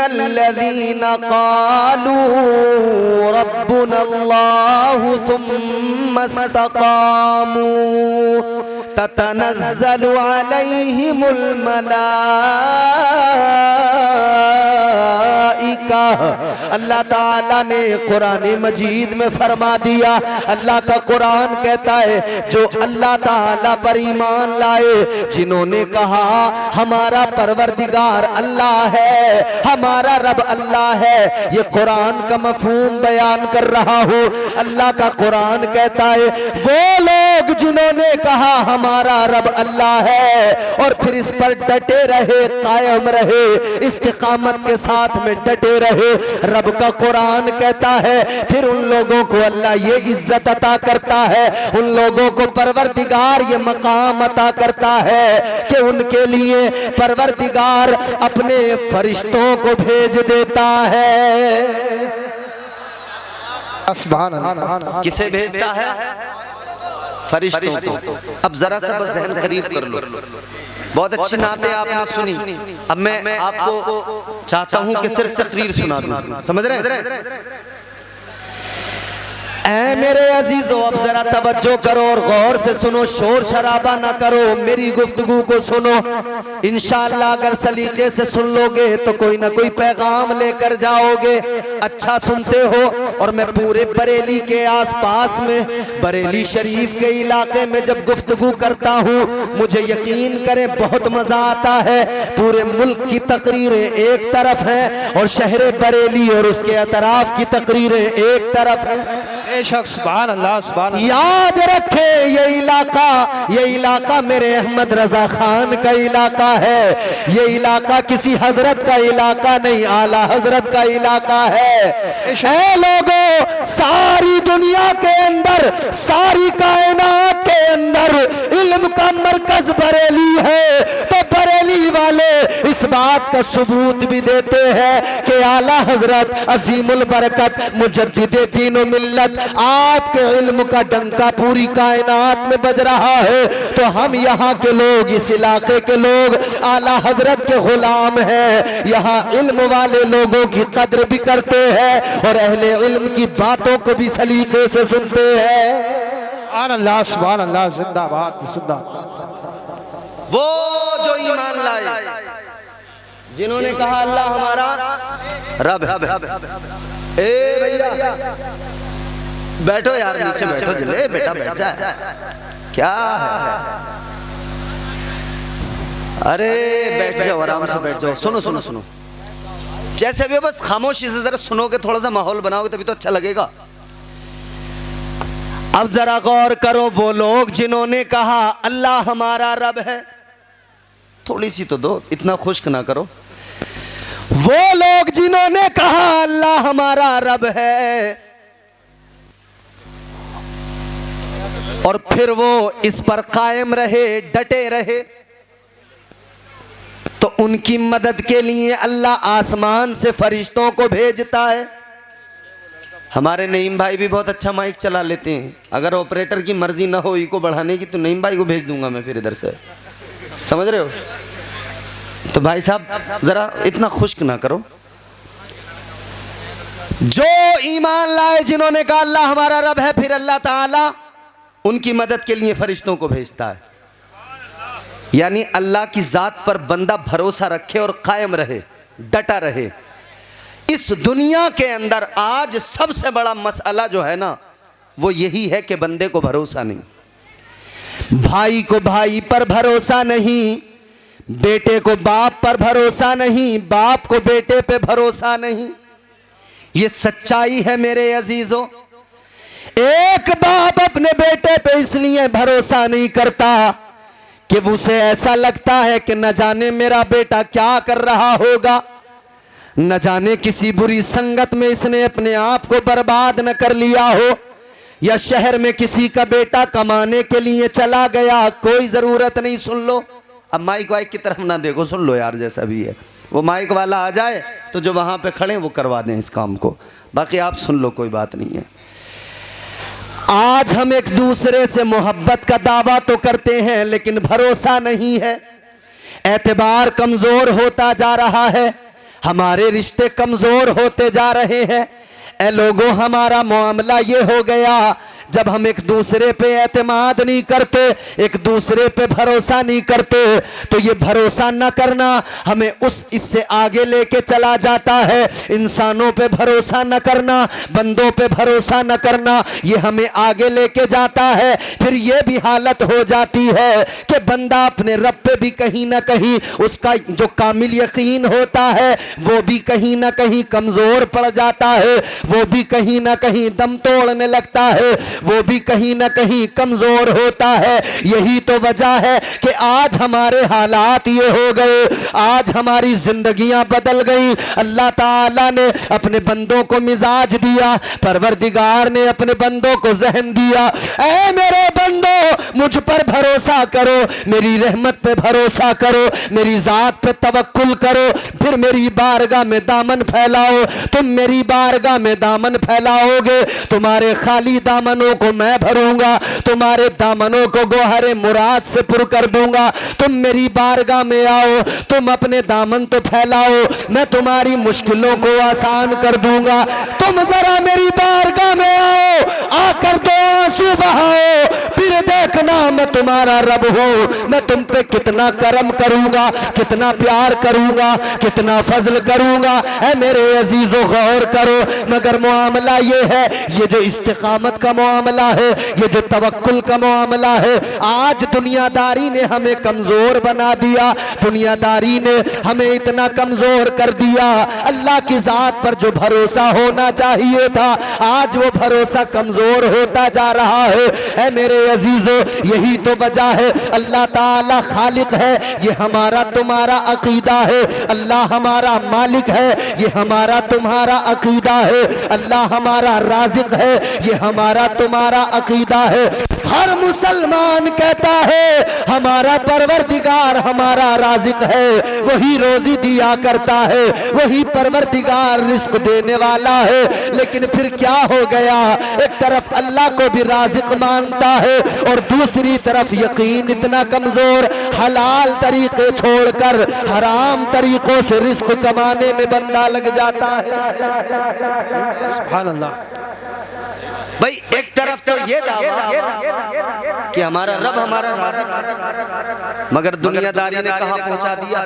इन्नल्लज़ीना क़ालू रब्बुनल्लाहु सुम्मा इस्तक़ामू ततनज़्ज़लु अलैहिमुल मलाइका। अल्लाह ताला ने कुरान मजीद में फरमा दिया, अल्लाह का कुरान कहता है जो अल्लाह ताला पर ईमान लाए, जिन्होंने कहा हमारा परवरदिगार अल्लाह है, हमारा रब अल्लाह है, ये कुरान का मफहूम बयान कर रहा हूँ। अल्लाह का कुरान कहता है वो लोग जिन्होंने कहा हमारा रब अल्लाह है और फिर इस पर डटे रहे, कायम रहे, इस्तिकामत के साथ में डटे रहे, रब का कुरान कहता है फिर उन लोगों को अल्लाह ये इज्जत अता करता है, उन लोगों को परवरदिगार ये मकाम अता करता है कि उनके लिए परवरदिगार अपने फरिश्तों को भेज देता है। किसे भेजता है? फरिश्तों को। अब जरा सा बस ज़हन करीब कर लो। बहुत अच्छी नातें आपने सुनी, अब मैं आपको चाहता हूं कि सिर्फ तकरीर सुना दूं, समझ रहे हैं? ऐ मेरे अजीजों, अब जरा तवज्जो करो और गौर से सुनो, शोर शराबा ना करो, मेरी गुफ्तगू को सुनो। इंशाअल्लाह अगर सलीके से सुन लोगे तो कोई ना कोई पैगाम लेकर जाओगे। अच्छा सुनते हो। और मैं पूरे बरेली के आसपास में, बरेली शरीफ के इलाके में जब गुफ्तगू करता हूँ, मुझे यकीन करें बहुत मजा आता है। पूरे मुल्क की तकरीरें एक तरफ हैं और शहर बरेली और उसके अतराफ की तकरीरें एक तरफ हैं। सुभान अल्लाह, सुभान अल्लाह। याद रखे ये इलाका मेरे अहमद रजा खान का इलाका है। ये इलाका किसी हजरत का इलाका नहीं, आला हजरत का इलाका है। ऐ लोगों, सारी दुनिया के अंदर, सारी कायनात के अंदर इल्म का मरकज बरेली है, तो बरेली वाले इस बात का सबूत भी देते हैं कि आला हजरत अजीमुल बरकत मुजद्दिदे दीन व मिल्लत, आपके इल्म का डंका पूरी कायनात में बज रहा है। तो हम यहाँ के लोग, इस इलाके के लोग आला हजरत के गुलाम हैं। यहाँ इल्म वाले लोगों की कद्र भी करते हैं और अहले इल्म की बातों को भी सलीके से सुनते हैं। सुभान अल्लाह, जिंदाबाद जिंदाबाद। वो जो ईमान लाए, जिन्होंने कहा अल्लाह हमारा रब है। ए भैया बैठो यार, नीचे बैठो, जल्दी बेटा बैठ जा। क्या है? अरे बैठ जाओ, आराम से बैठ जाओ। सुनो सुनो सुनो, जैसे भी बस खामोशी से जरा सुनोगे, थोड़ा सा माहौल बनाओगे तभी तो अच्छा लगेगा। अब जरा गौर करो, वो लोग जिन्होंने कहा अल्लाह हमारा रब है, थोड़ी सी तो दो, इतना खुश्क ना करो। वो लोग जिन्होंने कहा अल्लाह हमारा रब है और फिर वो इस पर कायम रहे, डटे रहे, तो उनकी मदद के लिए अल्लाह आसमान से फरिश्तों को भेजता है। हमारे नईम भाई भी बहुत अच्छा माइक चला लेते हैं। अगर ऑपरेटर की मर्जी ना हो इको बढ़ाने की तो नईम भाई को भेज दूंगा मैं फिर इधर से, समझ रहे हो? तो भाई साहब जरा इतना खुश्क ना करो। जो ईमान लाए, जिन्होंने कहा अल्लाह हमारा रब है, फिर अल्लाह ताला उनकी मदद के लिए फरिश्तों को भेजता है। यानी अल्लाह की जात पर बंदा भरोसा रखे और कायम रहे, डटा रहे। इस दुनिया के अंदर आज सबसे बड़ा मसला जो है ना, वो यही है कि बंदे को भरोसा नहीं। भाई को भाई पर भरोसा नहीं, बेटे को बाप पर भरोसा नहीं, बाप को बेटे पे भरोसा नहीं। ये सच्चाई है मेरे अजीजों। एक बाप अपने बेटे पे इसलिए भरोसा नहीं करता कि उसे ऐसा लगता है कि न जाने मेरा बेटा क्या कर रहा होगा, न जाने किसी बुरी संगत में इसने अपने आप को बर्बाद न कर लिया हो, या शहर में किसी का बेटा कमाने के लिए चला गया, कोई जरूरत नहीं। सुन लो, अब माइक वाइक की तरफ ना देखो, सुन लो यार, जैसा भी है वो माइक वाला आ जाए तो जो वहां पे खड़े वो करवा दें इस काम को, बाकी आप सुन लो, कोई बात नहीं है। आज हम एक दूसरे से मोहब्बत का दावा तो करते हैं लेकिन भरोसा नहीं है, एतबार कमजोर होता जा रहा है। हमारे रिश्ते कमजोर होते जा रहे हैं। ए लोगों, हमारा मामला ये हो गया, जब हम एक दूसरे पे एतमाद नहीं करते, एक दूसरे पे भरोसा नहीं करते, तो ये भरोसा न करना हमें इससे आगे लेके चला जाता है। इंसानों पे भरोसा न करना, बंदों पे भरोसा न करना, ये हमें आगे लेके जाता है। फिर ये भी हालत हो जाती है कि बंदा अपने रब पे भी कहीं ना कहीं उसका जो कामिल यकीन होता है वो भी कहीं ना कहीं कमजोर पड़ जाता है, वो भी कहीं ना कहीं दम तोड़ने लगता है, वो भी कहीं ना कहीं कमजोर होता है। यही तो वजह है कि आज हमारे हालात ये हो गए, आज हमारी जिंदगियां बदल गई। अल्लाह ताला ने अपने बंदों को मिजाज दिया, परवरदिगार ने अपने बंदों को ज़हन दिया। ऐ मेरे बंदो, मुझ पर भरोसा करो, मेरी रहमत पे भरोसा करो, मेरी जात पे तवक्कुल करो, फिर मेरी बारगाह में दामन फैलाओ। तुम मेरी बारगाह में दामन फैलाओगे, तुम्हारे खाली दामनों को मैं भरूंगा, तुम्हारे दामनों को गोहरे मुराद से पुर कर दूंगा। तुम मेरी बारगाह में आओ, तुम अपने दामन तो फैलाओ, मैं तुम्हारी मुश्किलों को आसान कर दूंगा। तुम जरा मेरी बारगाह में आओ, आकर दो आंसू बहाओ, फिर देखना मैं तुम्हारा रब हूं, मैं तुम पे कितना करम करूंगा, कितना प्यार करूंगा, कितना फजल करूंगा। ऐ मेरे अजीजों, गौर करो। मगर मामला ये है, ये जो इस्तिकामत का मामला है, ये जो तवक्कुल का मामला है, आज दुनियादारी ने हमें कमजोर बना दिया, दुनियादारी ने हमें इतना कमजोर कर दिया। अल्लाह की जात पर जो भरोसा होना चाहिए था, आज वो भरोसा कमजोर होता जा रहा है। ऐ मेरे अजीजों, यही तो वजह है। अल्लाह ताला खालिक है, ये हमारा तुम्हारा अकीदा है। अल्लाह हमारा मालिक है, ये हमारा तुम्हारा अकीदा है। अल्लाह हमारा राज़िक है, ये हमारा तुम्हारा अकीदा है। हर मुसलमान कहता है हमारा परवरदिगार हमारा राज़िक है, वही रोजी दिया करता है, वही परवरदिगार रिस्क देने वाला है। लेकिन फिर क्या हो गया, एक तरफ अल्लाह को भी राज़िक मानता है और दूसरी तरफ यकीन इतना कमजोर, हलाल तरीके छोड़कर हराम तरीकों से रिस्क कमाने में बंदा लग जाता है। सुभान अल्लाह। भाई एक तरफ तो ये दावा कि हमारा रब हमारा राज़िक है, मगर दुनियादारी ने कहां पहुंचा दिया?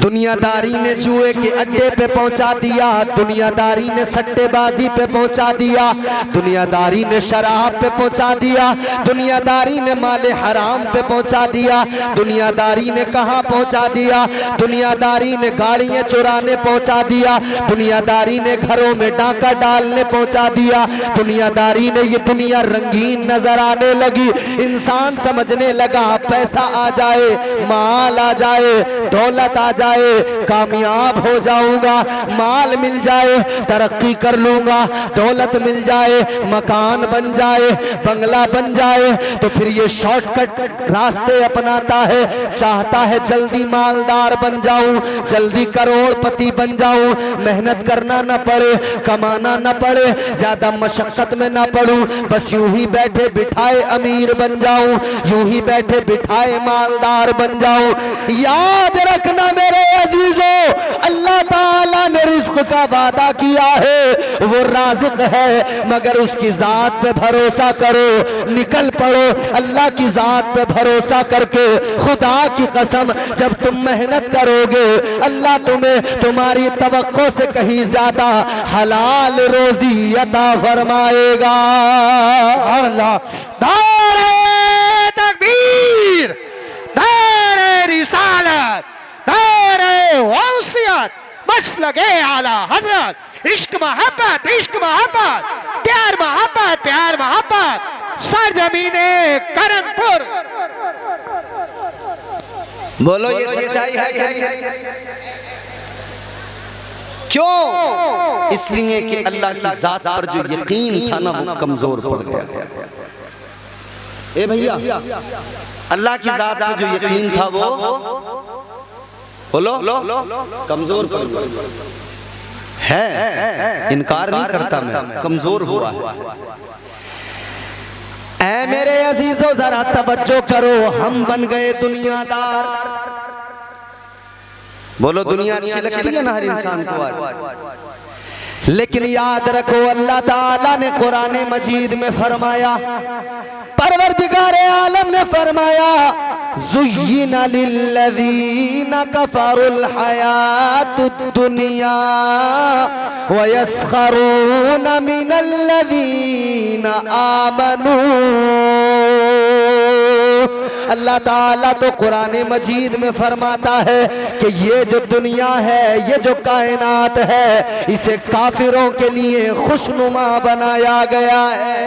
दुनियादारी ने जुए के अड्डे पे पहुंचा दिया, दुनियादारी ने सट्टेबाजी पे पहुंचा दिया, दुनियादारी ने शराब पे पहुंचा दिया, दुनियादारी ने माले हराम पे पहुंचा दिया, दुनियादारी ने कहां पहुंचा दिया? दुनियादारी ने गाड़ियां चुराने पहुंचा दिया, दुनियादारी ने घरों में डाका डालने पहुंचा दिया, दुनियादारी ने ये दुनिया रंगीन नजर आने लगी। इंसान समझने लगा पैसा आ जाए, माल आ जाए, दौलत आ जाए, कामयाब हो जाऊंगा, माल मिल जाए तरक्की कर लूंगा, दौलत मिल जाए, मकान बन जाए, बंगला बन जाए, तो फिर ये शॉर्टकट रास्ते अपनाता है, चाहता है जल्दी मालदार बन जाऊं, जल्दी करोड़पति बन जाऊं, मेहनत करना न पड़े, कमाना न पड़े, ज्यादा मशक्कत में ना पड़ूं, बस यूं ही बैठे बिठाए अमीर बन जाऊं, यूं ही बैठे बिठाए मालदार बन जाऊं। याद रखना मेरे अजीजों, अल्लाह ताला ने रिज़्क़ का वादा किया है, वो राज़िक़ है, मगर उसकी जात पे भरोसा करो, निकल पड़ो अल्लाह की जात पे भरोसा करके। खुदा की कसम, जब तुम मेहनत करोगे, अल्लाह तुम्हें तुम्हारी तवक्को से कहीं ज्यादा हलाल रोजी अता फरमाएगा। अल्लाह। नारे तकबीर, नारे रिसालत, नारे वसीयत, मसलके आला हजरत, इश्क मोहब्बत, इश्क मोहब्बत, प्यार मोहब्बत, प्यार मोहब्बत, सरजमीने करमपुर। बोलो ये सच्चाई है कि नहीं? क्यों? इसलिए कि अल्लाह की जात पर जो यकीन था ना, वो कमजोर पड़ गया। ए भैया, अल्लाह की जात पर जो यकीन था वो बोलो कमजोर पड़ गया है। इनकार नहीं करता मैं, कमजोर हुआ है। ऐ मेरे अजीजों, जरा तवज्जो करो, हम बन गए दुनियादार। बोलो दुनिया अच्छी लगती है ना हर इंसान को आज, लेकिन याद रखो अल्लाह ताला ने कुरान मजीद में फरमाया, परवरदिगार आलम ने फरमाया, ज़ुय्यिना लिल्लज़ीना कफ़रुल हयातुद दुनिया व यस्खरूना मिनल्लज़ीना आमनू। अल्लाह ताला तो कुरान मजीद में फरमाता है कि ये जो दुनिया है, ये जो कायनात है, इसे काफिरों के लिए खुशनुमा बनाया गया है।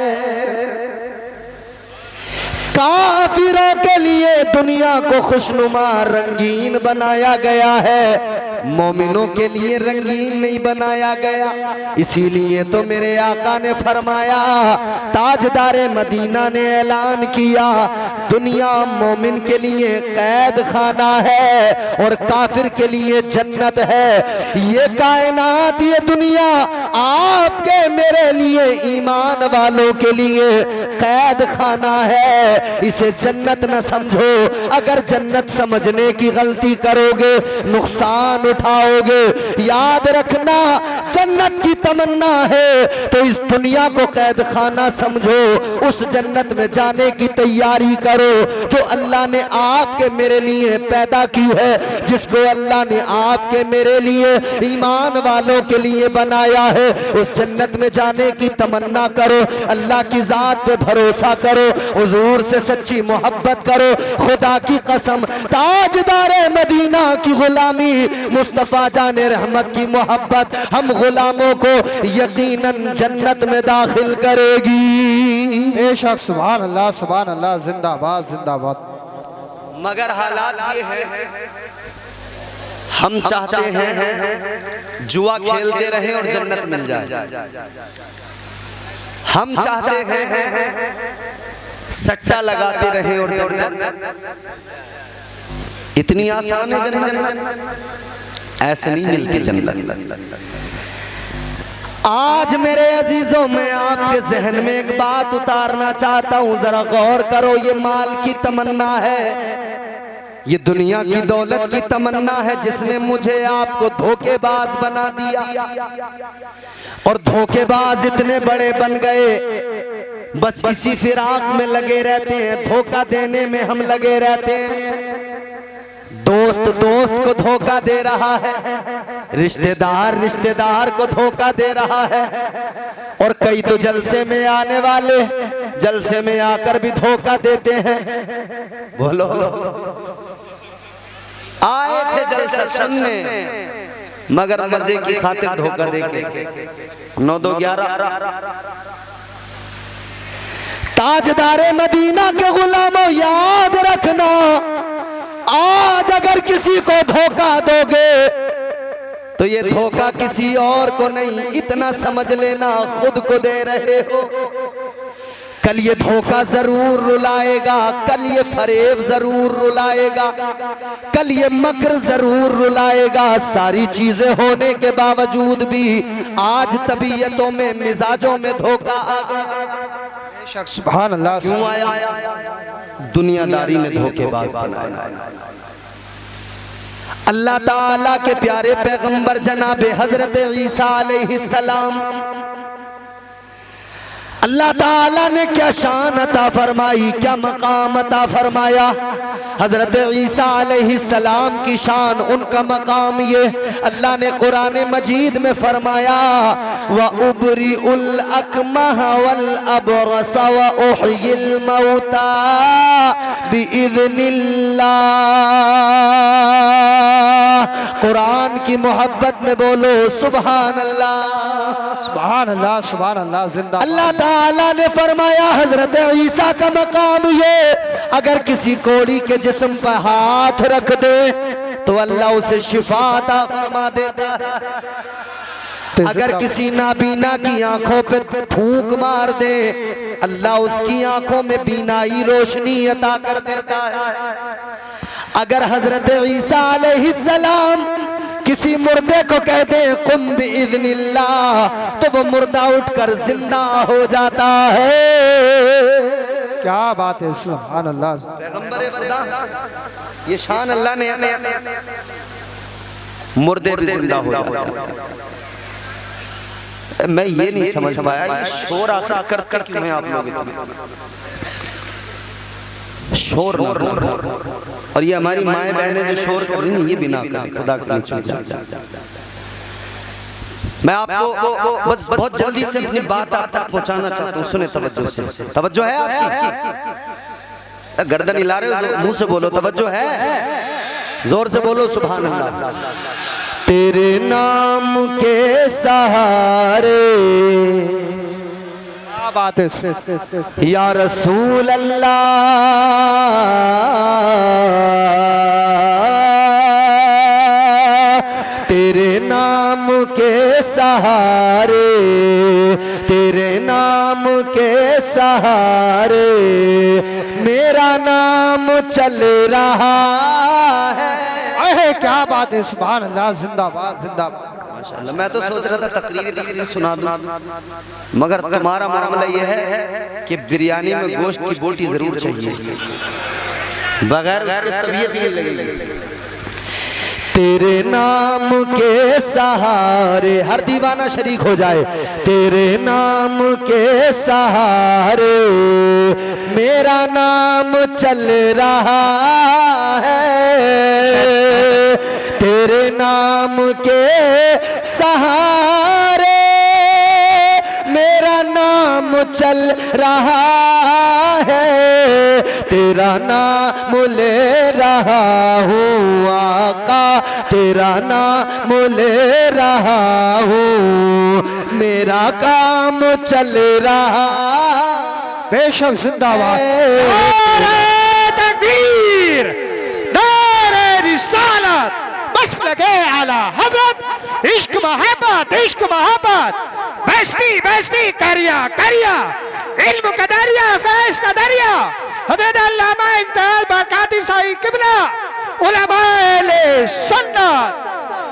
काफिरों के लिए दुनिया को खुशनुमा रंगीन बनाया गया है, मोमिनों के लिए रंगीन नहीं बनाया गया। इसीलिए तो मेरे आका ने फरमाया, ताजदारे मदीना ने ऐलान किया, दुनिया मोमिन के लिए कैद खाना है और काफिर के लिए जन्नत है। ये कायनात, ये दुनिया आपके मेरे लिए, ईमान वालों के लिए कैद खाना है, इसे जन्नत न समझो। अगर जन्नत समझने की गलती करोगे, नुकसान उठाओगे। याद रखना, जन्नत की तमन्ना है तो इस दुनिया को कैद खाना समझो, उस जन्नत में जाने की तैयारी करो जो अल्लाह ने आपके मेरे लिए पैदा की है, जिसको अल्लाह ने आपके मेरे लिए, ईमान वालों के लिए बनाया है। उस जन्नत में जाने की तमन्ना करो, अल्लाह की जात पे भरोसा करो, हुजूर से सच्ची मोहब्बत करो। खुदा की कसम, ताजदारे मदीना की गुलामी, मुस्तफा जाने रहमत की मोहब्बत हम गुलामों को यकीनन जन्नत में दाखिल करेगी। बेशक, सुभान अल्लाह, सुभान अल्लाह, जिंदाबाद जिंदाबाद। मगर हालात ये है, हम चाहते हैं जुआ खेलते रहें और जन्नत मिल जाए। हम चाहते हैं सट्टा लगाते रहें और जन्नत, इतनी आसान है जन्नत? ऐसे नहीं मिलती जन्नत। आज मेरे अजीजों, मैं आपके जहन में एक बात उतारना चाहता हूं, जरा गौर करो। ये माल की तमन्ना है, ये दुनिया की दौलत की तमन्ना है, जिसने मुझे आपको धोखेबाज बना दिया। और धोखेबाज इतने बड़े बन गए, बस इसी फिराक में लगे रहते हैं, धोखा देने में हम लगे रहते हैं। दोस्त दोस्त को धोखा दे रहा है, रिश्तेदार रिश्तेदार को धोखा दे रहा है, और कई तो जलसे में आने वाले जलसे में आकर भी धोखा देते हैं। बोलो, आए थे जलसा सुनने, मगर मजे की खातिर धोखा देके 9-2-11। ताजदारे मदीना के गुलामों, याद रखना, आज अगर किसी को धोखा दोगे तो ये धोखा किसी और को नहीं, इतना समझ लेना खुद को दे रहे हो। कल ये धोखा जरूर रुलाएगा, कल ये फरेब जरूर रुलाएगा, कल ये मकर जरूर रुलाएगा। सारी चीजें होने के बावजूद भी आज तबीयतों में, मिजाजों में धोखा आ गया। सुभान अल्लाह। क्यों आया? दुनियादारी ने धोखेबाज बनाया। अल्लाह ताला के प्यारे पैगंबर जनाबे हजरत ईसा अलैहिस्सलाम, अल्लाह ताला ने क्या शान अता फरमाई, क्या मकाम अता फरमाया। हजरत ईसा अलैहिस्सलाम की शान, उनका मकाम ये अल्लाह ने कुरान मजीद में फरमाया, व उबरी उल अकमह वल अबरस व उहयिल मौता बिइज़्निल्लाह। कुरान की मोहब्बत में बोलो सुभान अल्लाह, सुभान अल्लाह, सुभान अल्लाह, जिंदा। अल्लाह ताला ने फरमाया हजरत ईसा का मकाम ये, अगर किसी कोड़ी के जिस्म पर हाथ रख दे तो अल्लाह उसे शिफा अता फरमा देता है। अगर किसी नाबीना की आंखों पे फूंक मार दे, अल्लाह उसकी आंखों में बीनाई रोशनी अता कर देता है। अगर हजरत ईसा अलैहिस्सलाम किसी मुर्दे को कहते हैं कुम बिइज़्निल्लाह, तो वो मुर्दा उठकर जिंदा हो जाता है। क्या बात है, सुभान अल्लाह। पैगंबर खुदा, ये शान अल्लाह ने। मुर्दे भी जिंदा हो जाते हैं। मैं ये नहीं समझ पाया ये शोर आखिर करते क्यों हैं आप लोग इतना? शोर ना करो। और ये हमारी माएँ बहनें जो शोर कर रही हैं ये भी ना करें, खुदा के लिए चुप जाए। मैं आपको बस बहुत जल्दी से अपनी बात आप तक पहुंचाना चाहता हूँ। सुने तवज्जो से, तवज्जो है आपकी? गर्दन हिला रहे हो, मुंह से बोलो तवज्जो है, जोर से बोलो सुभान अल्लाह। तेरे नाम के सहारे क्या बात है या रसूल अल्लाह, तेरे नाम के सहारे, तेरे नाम के सहारे मेरा नाम चल रहा है। क्या बात है, सुभान अल्लाह, जिंदाबाद जिंदाबाद। माशाअल्लाह। मैं तो सोच रहा था तकरीर सुना दूं, मगर तुम्हारा मामला यह है कि बिरयानी में गोश्त की बोटी जरूर चाहिए, बगैर उसके तबीयत नहीं लगेगी। तेरे नाम के सहारे, हर दीवाना शरीक हो जाए। तेरे नाम के सहारे मेरा नाम चल रहा है, तेरे नाम के सहारे मेरा नाम चल रहा है, तेरा नाम ले रहा हूँ आका, तेरा नाम ले रहा हूँ, मेरा काम चल रहा। बेशक जिंदाबाद। तकबीर, नारे रिसालत, बस लगे आला हज़रत, इश्क मोहब्बत, इश्क मोहब्बत, बेस्ती बेस्ती करिया करिया, इल्म का दरिया, फैज़ का दरिया, हज़रत अल्लामा इंतहाल बरकाती साईं किबला, उलमाए सुन्नत,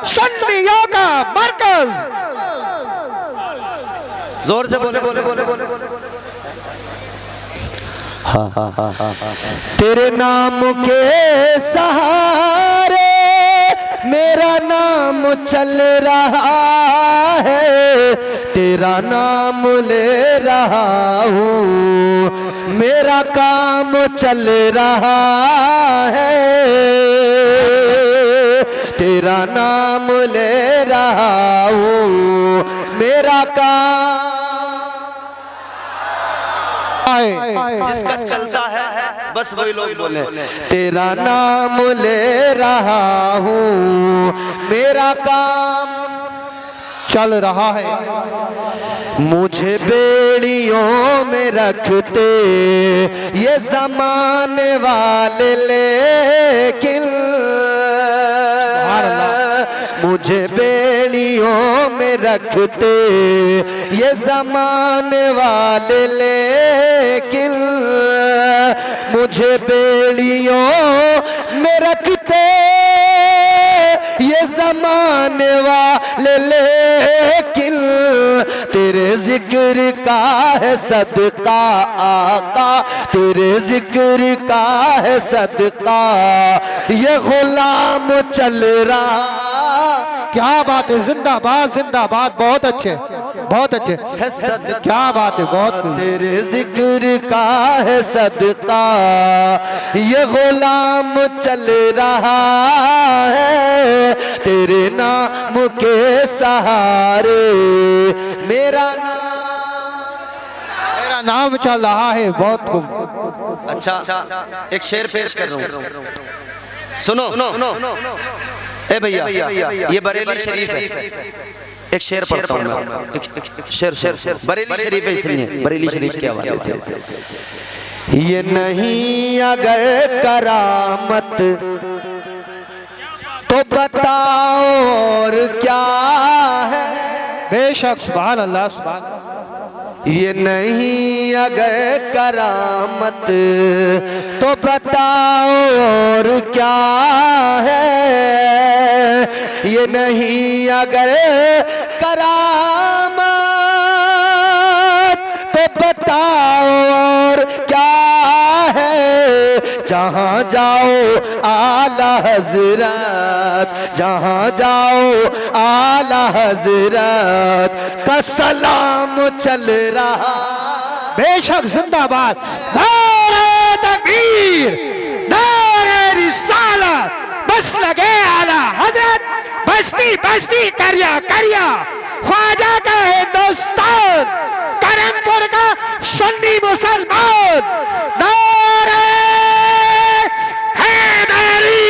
सुन्नियों का मरकज। जोर से बोले। तेरे नाम के सहारे मेरा नाम चल रहा है, तेरा नाम ले रहा हूँ, मेरा काम चल रहा है, तेरा नाम ले रहा हूँ, मेरा काम। जिसका चलता है बस वही लोग बोले तेरा नाम ले रहा हूँ, मेरा काम चल रहा है। मुझे बेड़ियों में रखते ये ज़माने वाले, लेकिन मुझे बेड़ियों में रखते ये ज़माने वाले, लेकिन मुझे बेड़ियों में रखते ये ज़माने वाले, लेकिन तेरे जिक्र का है सदका आका, तेरे जिक्र का है सदका ये गुलाम चल रहा। क्या बात है, जिंदाबाद जिंदाबाद, बहुत अच्छे बहुत अच्छे, क्या बात है, बहुत। तेरे जिक्र का है सदका ये गुलाम चल रहा है, तेरे नाम के सहारे मेरा नाम चल रहा है। बहुत खूब। अच्छा एक शेर पेश कर रहा हूँ, सुनो। ए भैया ये बरेली शरीफ है, एक शेर पढ़ता हूँ मैं, एक शेर बरेली शरीफ है, इसलिए बरेली शरीफ के हवाले से। ये नहीं अगर करामत तो बताओ और क्या है। बेशक, सुभान अल्लाह सुभान। ये नहीं अगर करामत तो बताओ और क्या है, ये नहीं अगर करामत तो बताओ और क्या है। जहाँ जाओ आला हजरत, जहाँ जाओ आला हजरत का सलाम चल रहा। बेशक जिंदाबाद। नारे तकबीर, नारे रिसालत, बस लगे आला हजरत, बस्ती बस्ती करिया करिया, ख्वाजा का हिंदुस्तान, करमपुर का सुन्नी मुसलमान, नारे हैदरी।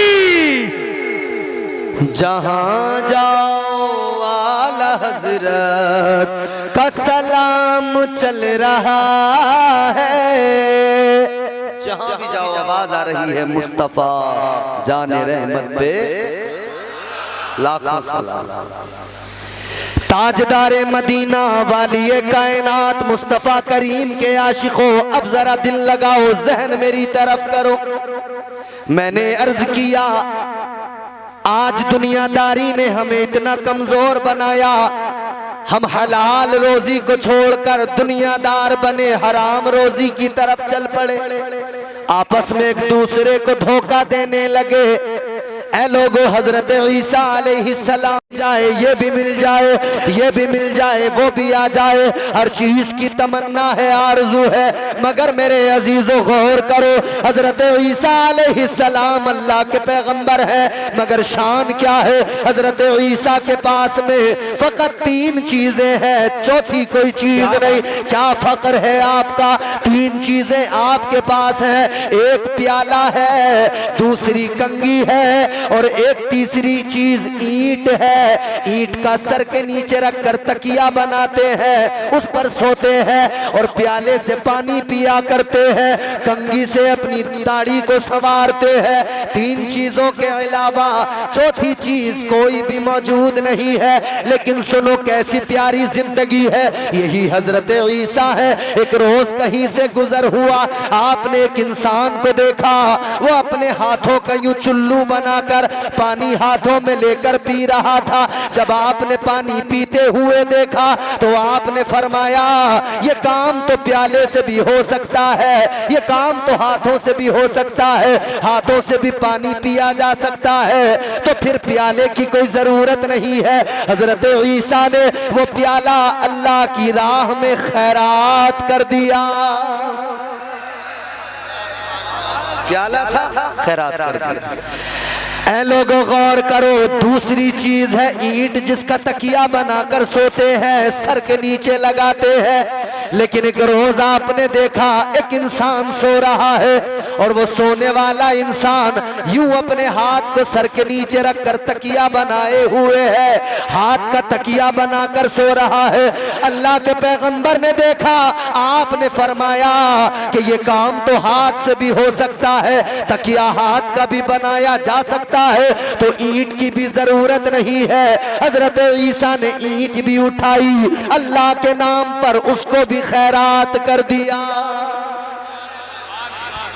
जहाँ जाओ आला हजरत का सलाम चल रहा है। जहाँ भी जाओ आवाज आ रही है मुस्तफा जाने रहमत पे लाखों सलाम। ताजदारे मदीना वाली कायनात मुस्तफा करीम के आशिकों, अब जरा दिल लगाओ, जहन मेरी तरफ करो। मैंने अर्ज किया आज दुनियादारी ने हमें इतना कमजोर बनाया, हम हलाल रोजी को छोड़कर दुनियादार बने, हराम रोजी की तरफ चल पड़े, आपस में एक दूसरे को धोखा देने लगे। ऐ लोगों, हजरत ईसा अलैहिस्सलाम जाए, ये भी मिल जाए, ये भी मिल जाए, वो भी आ जाए, हर चीज की तमन्ना है, आरज़ू है, मगर मेरे अजीजों गौर करो, हजरत ईसा अलैहिस्सलाम अल्लाह के पैगंबर है, मगर शान क्या है, हजरत ईसा के पास में फकत 3 चीजें हैं, चौथी कोई चीज नहीं। क्या फक्र है आपका? 3 चीजें आपके पास हैं, एक प्याला है, दूसरी कंगी है, और एक तीसरी चीज ईंट है। ईंट का सर के नीचे रखकर तकिया बनाते हैं, उस पर सोते हैं और प्याले से पानी पिया करते हैं, कंगी से अपनी दाढ़ी को संवारते हैं। 3 चीजों के अलावा चौथी चीज कोई भी मौजूद नहीं है। लेकिन सुनो कैसी प्यारी जिंदगी है, यही हजरत ईसा है। एक रोज कहीं से गुजर हुआ, आपने एक इंसान को देखा, वो अपने हाथों का यूं चुल्लू बनाकर पानी हाथों में लेकर पी रहा था। जब आपने पानी पीते हुए देखा तो आपने फरमाया ये काम तो प्याले से भी हो सकता है, ये काम तो हाथों से भी हो सकता है, हाथों से भी पानी पिया जा सकता है, तो फिर प्याले की कोई जरूरत नहीं है। हजरत ईसा ने वो प्याला अल्लाह की राह में खैरात कर दिया, प्याला था खैरात कर दिया। ऐ लोगों गौर करो, दूसरी चीज है ईंट, जिसका तकिया बनाकर सोते हैं, सर के नीचे लगाते हैं। लेकिन एक रोज आपने देखा एक इंसान सो रहा है और वो सोने वाला इंसान यूं अपने हाथ को सर के नीचे रखकर तकिया बनाए हुए है, हाथ का तकिया बनाकर सो रहा है। अल्लाह के पैगंबर ने देखा, आपने फरमाया कि ये काम तो हाथ से भी हो सकता है, तकिया हाथ का भी बनाया जा सकता है, तो ईंट की भी जरूरत नहीं है। हजरत ईसा ने ईंट भी उठाई, अल्लाह के नाम पर उसको भी खैरात कर दिया।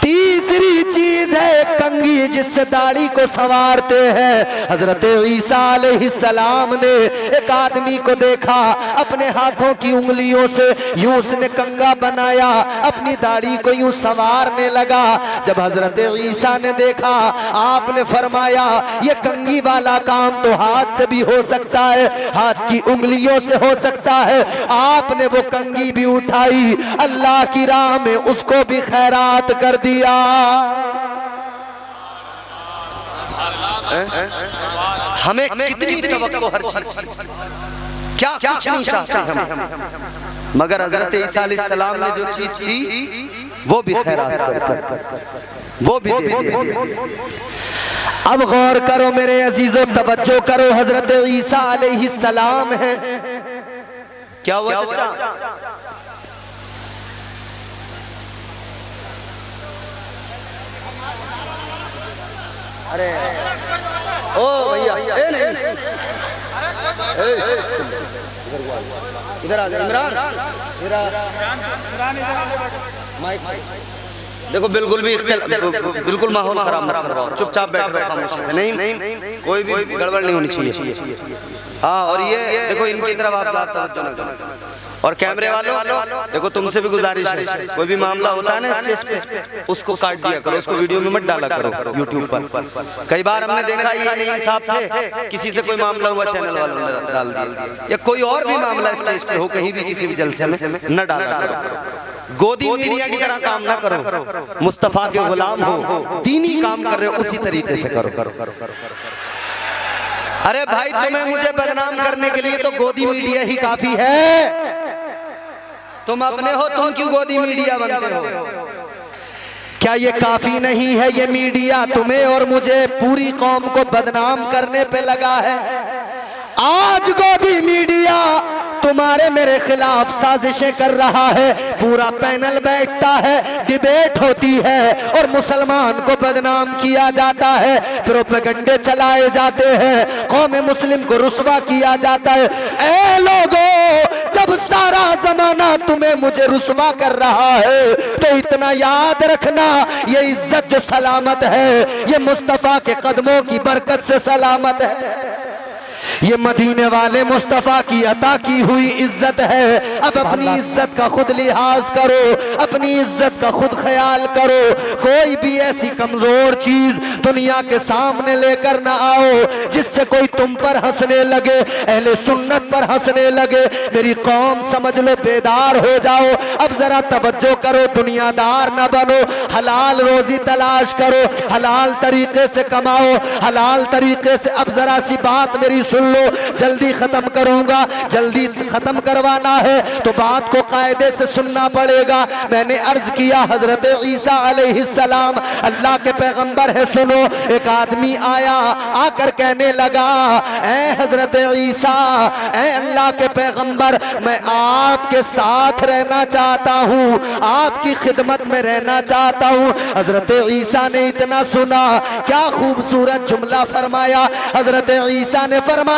तीसरी चीज है कंगी, जिससे दाढ़ी को संवारते हैं। हजरत ईसा अलैहिस्सलाम ने एक आदमी को देखा, अपने हाथों की उंगलियों से यूं उसने कंगा बनाया, अपनी दाढ़ी को यूं संवारने लगा। जब हजरत ईसा ने देखा, आपने फरमाया ये कंगी वाला काम तो हाथ से भी हो सकता है, हाथ की उंगलियों से हो सकता है। आपने वो कंगी भी उठाई, अल्लाह की राह में उसको भी खैरात कर दी। हमें कितनी तवक्को हर चीज की, क्या कुछ नहीं चाहते हम, मगर हजरत ईसा अलैहिस्सलाम ने जो चीज थी वो भी खैरात करते, वो भी देते। अब गौर करो मेरे अजीजों, तवज्जो करो, हजरत ईसा अलैहिस्सलाम है। क्या हुआ चचा? अरे ओ भैया, इधर आ जाओ इमरान, देखो बिल्कुल भी बिल्कुल माहौल खराब मत करवाओ, चुपचाप बैठ रहो खामोशी से, नहीं कोई भी गड़बड़ नहीं होनी चाहिए। हाँ, और ये देखो इनकी तरफ आप तवज्जो ना करो। और कैमरे वालों देखो, तुमसे भी गुजारिश है, कोई भी मामला होता है ना स्टेज पे, उसको काट दिया करो, उसको वीडियो में मत डाला करो यूट्यूब पर। कई बार हमने देखा ये नहीं इंसाफ थे, किसी से कोई मामला हुआ चैनल वालों ने डाल दिया, या कोई और भी मामला स्टेज पे हो कहीं भी किसी भी जलसे में, न डाला करो। गोदी मीडिया की तरह काम ना करो, मुस्तफा के गुलाम हो, दीनी काम कर रहे हो उसी तरीके से करो। अरे भाई, तुम्हें मुझे बदनाम करने के लिए तो गोदी मीडिया ही काफी है। तुम अपने हो, तुम क्यों गोदी मीडिया बनते हो? क्या ये काफी नहीं है? ये मीडिया तुम्हें और मुझे, पूरी कौम को बदनाम करने पे लगा है। आज गोदी मीडिया तुम्हारे मेरे खिलाफ साजिशें कर रहा है, पूरा पैनल बैठता है, डिबेट होती है और मुसलमान को बदनाम किया जाता है, प्रोपेगेंडे चलाए जाते हैं, कौम मुस्लिम को रुस्वा किया जाता है। ए लोगों, जब सारा जमाना तुम्हें मुझे रुस्वा कर रहा है तो इतना याद रखना, ये इज्जत जो सलामत है ये मुस्तफा के कदमों की बरकत से सलामत है। ये मदीने वाले मुस्तफा की अता की हुई इज्जत है। अब अपनी इज्जत का खुद लिहाज करो, अपनी इज्जत का खुद ख्याल करो। कोई भी ऐसी कमजोर चीज दुनिया के सामने लेकर ना आओ जिससे कोई तुम पर हंसने लगे, अहले सुन्नत पर हंसने लगे। मेरी कौम समझ लो, बेदार हो जाओ। अब जरा तवज्जो करो, दुनियादार ना बनो, हलाल रोजी तलाश करो, हलाल तरीके से कमाओ, हलाल तरीके से। अब जरा सी बात मेरी सुन लो, जल्दी खत्म करूंगा, जल्दी खत्म करवाना है तो बात को कायदे से सुनना पड़ेगा। मैंने अर्ज किया हजरत ईसा अलैहिस्सलाम अल्लाह के पैगंबर है। सुनो, एक आदमी आया, आकर कहने लगा, ऐ हजरत ईसा, ऐ अल्लाह के पैगंबर, मैं आपके साथ रहना चाहता हूँ, आपकी खिदमत में रहना चाहता हूँ। हजरत ईसा ने इतना सुना, क्या खूबसूरत जुमला फरमाया। हजरत ईसा ने फरमाया,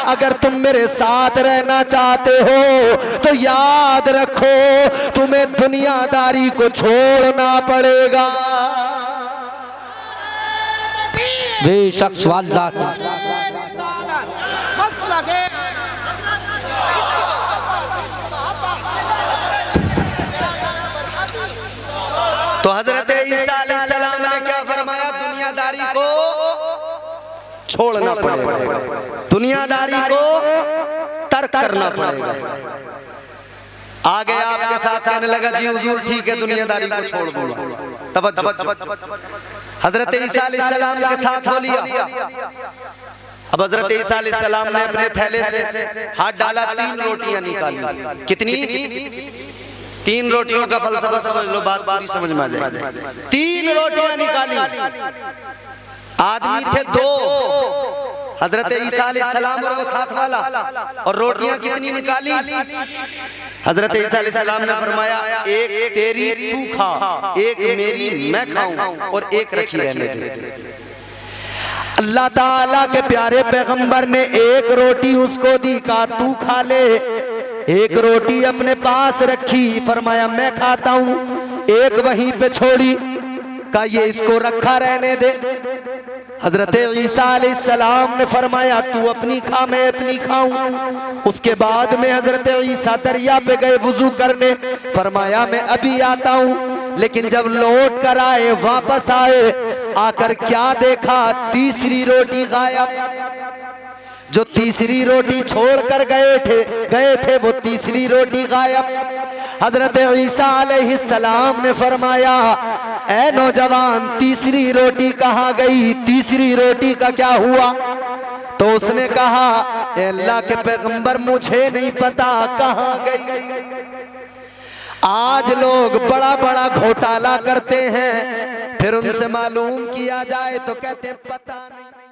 अगर तुम मेरे साथ रहना चाहते हो तो याद रखो तुम्हें दुनियादारी को छोड़ना पड़ेगा। बेशक वाल्लाह तो हजरत ईसा अलैहिस्सलाम ने क्या फरमाया? दुनियादारी को छोड़ना पड़ेगा, दुनियादारी को तर्क करना पड़ेगा। आगे आपके साथ कहने लगा, जी हुजूर ठीक है, दुनियादारी को छोड़ दूंगा। तवज्जो, हजरत ईसा अलैहिस्सलाम के साथ हो लिया। अब हजरत ईसा अलैहिस्सलाम ने अपने थैले से हाथ डाला, 3 रोटियां निकाली। कितनी? 3 रोटियों का फलसफा समझ लो, बात पूरी समझ में आ जाएगी। 3 रोटियां निकाली, आदमी थे 2, हजरत ईसा अलैहिस्सलाम और वो साथ वाला। और रोटियां कितनी निकाली? हजरत ईसा अलैहिस्सलाम ने फरमाया, एक तेरी तू खा, एक मेरी मैं खाऊं, और एक रखी रहने दे। अल्लाह ताला के प्यारे पैगंबर ने एक रोटी उसको दी, कहा तू खा ले। एक रोटी अपने पास रखी, फरमाया मैं खाता हूं। एक वहीं पे छोड़ी, कहा ये इसको रखा रहने दे। हजरत ईसा अलैहिस्सलाम ने फरमाया तू अपनी खा, मैं अपनी खाऊं। उसके बाद में हजरत ईसा दरिया पे गए वुजू करने, फरमाया मैं अभी आता हूं। लेकिन जब लौट कर आए, वापस आए, आकर क्या देखा? तीसरी रोटी गायब। जो तीसरी रोटी छोड़कर गए थे वो तीसरी रोटी गायब। हजरत ईसा अलैहिस्सलाम ने फरमाया, ऐ नौजवान, तीसरी रोटी कहाँ गई? तीसरी रोटी का क्या हुआ? तो उसने कहा, ए अल्लाह के पैगंबर, मुझे नहीं पता कहाँ गई। आज लोग बड़ा बड़ा घोटाला करते हैं, फिर उनसे मालूम किया जाए तो कहते हैं पता नहीं।